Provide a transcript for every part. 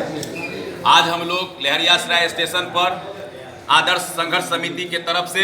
आज हम लोग लहरियासराय स्टेशन पर आदर्श संघर्ष समिति के तरफ से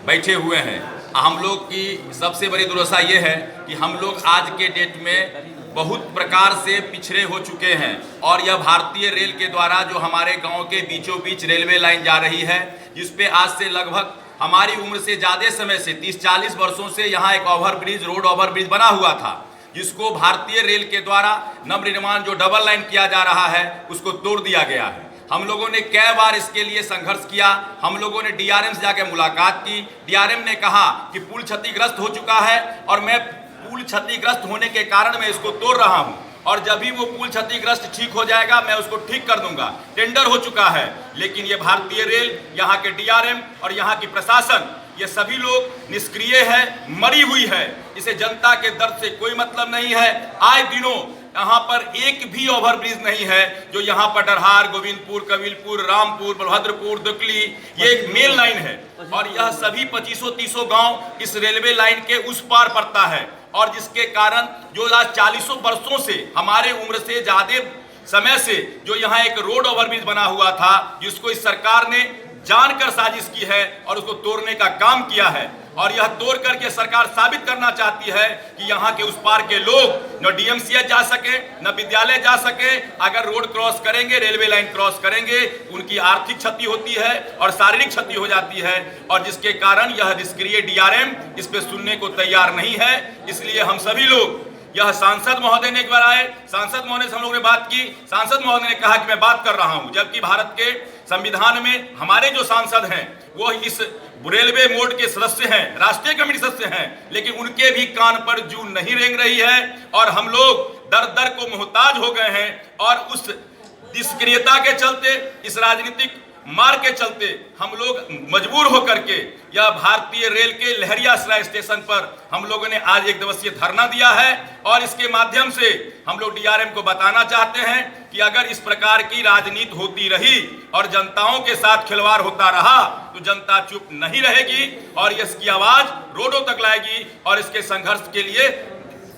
बैठे हुए हैं। हम लोग की सबसे बड़ी दुर्दशा ये है कि हम लोग आज के डेट में बहुत प्रकार से पिछड़े हो चुके हैं और यह भारतीय रेल के द्वारा जो हमारे गांव के बीचों बीच रेलवे लाइन जा रही है, जिस पे आज से लगभग हमारी उम्र से ज़्यादा समय से 30-40 वर्षों से यहाँ एक ओवरब्रिज, रोड ओवरब्रिज बना हुआ था, जिसको भारतीय रेल के द्वारा नवनिर्माण जो डबल लाइन किया जा रहा है उसको तोड़ दिया गया है। हम लोगों ने कई बार इसके लिए संघर्ष किया। हम लोगों ने डीआरएम से जाकर मुलाकात की। डीआरएम ने कहा कि पुल क्षतिग्रस्त हो चुका है और मैं पुल क्षतिग्रस्त होने के कारण मैं इसको तोड़ रहा हूं और जब भी वो पुल क्षतिग्रस्त ठीक हो जाएगा मैं उसको ठीक कर दूंगा। टेंडर हो चुका है, लेकिन ये भारतीय रेल, यहाँ के डीआरएम और यहाँ की प्रशासन, ये सभी लोग निष्क्रिय है, मरी हुई है। इसे जनता के दर्द से कोई मतलब नहीं है। आए दिनों यहाँ पर एक भी ओवरब्रिज नहीं है जो यहाँ पर डरहार, गोविंदपुर, कबीलपुर, रामपुर, बलभद्रपुर, दुकली, ये एक मेल लाइन है और यह सभी 2500-30 गांव इस रेलवे लाइन के उस पार पड़ता है और जिसके कारण जो आज 40 वर्षों से हमारे उम्र से ज्यादा समय से जो यहाँ एक रोड ओवरब्रिज बना हुआ था, जिसको इस सरकार ने जानकर साजिश की है और उसको तोड़ने का काम किया है और यह तोड़ करके सरकार साबित करना चाहती है कि यहाँ के उस पार के लोग न डीएमसीएच जा सके, न विद्यालय जा सके। अगर रोड क्रॉस करेंगे, रेलवे लाइन क्रॉस करेंगे, उनकी आर्थिक क्षति होती है और शारीरिक क्षति हो जाती है और जिसके कारण यह निष्क्रिय डीआरएम इस पे सुनने को तैयार नहीं है। इसलिए हम सभी लोग, यह सांसद महोदय ने एक बार आए, सांसद महोदय से हम लोगों ने बात की। सांसद महोदय ने कहा कि मैं बात कर रहा हूं, जबकि भारत के संविधान में हमारे जो सांसद हैं वो इस रेलवे बोर्ड के सदस्य हैं, राष्ट्रीय कमेटी सदस्य हैं, लेकिन उनके भी कान पर जू नहीं रेंग रही है और हम लोग दर दर को मोहताज हो गए हैं और उस निष्क्रियता के चलते, इस राजनीतिक मार्ग के चलते हम लोग मजबूर होकर के यह भारतीय रेल के लहरियासराय स्टेशन पर हम लोगों ने आज 1 दिवसीय धरना दिया है और इसके माध्यम से हम लोग डीआरएम को बताना चाहते हैं कि अगर इस प्रकार की राजनीति होती रही और जनताओं के साथ खिलवाड़ होता रहा तो जनता चुप नहीं रहेगी और इसकी आवाज रोडों तक लाएगी और इसके संघर्ष के लिए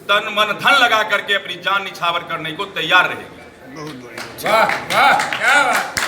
तन मन धन लगा करके अपनी जान निछावर करने को तैयार रहेगी। बहुत बढ़िया। वाह वाह, क्या बात।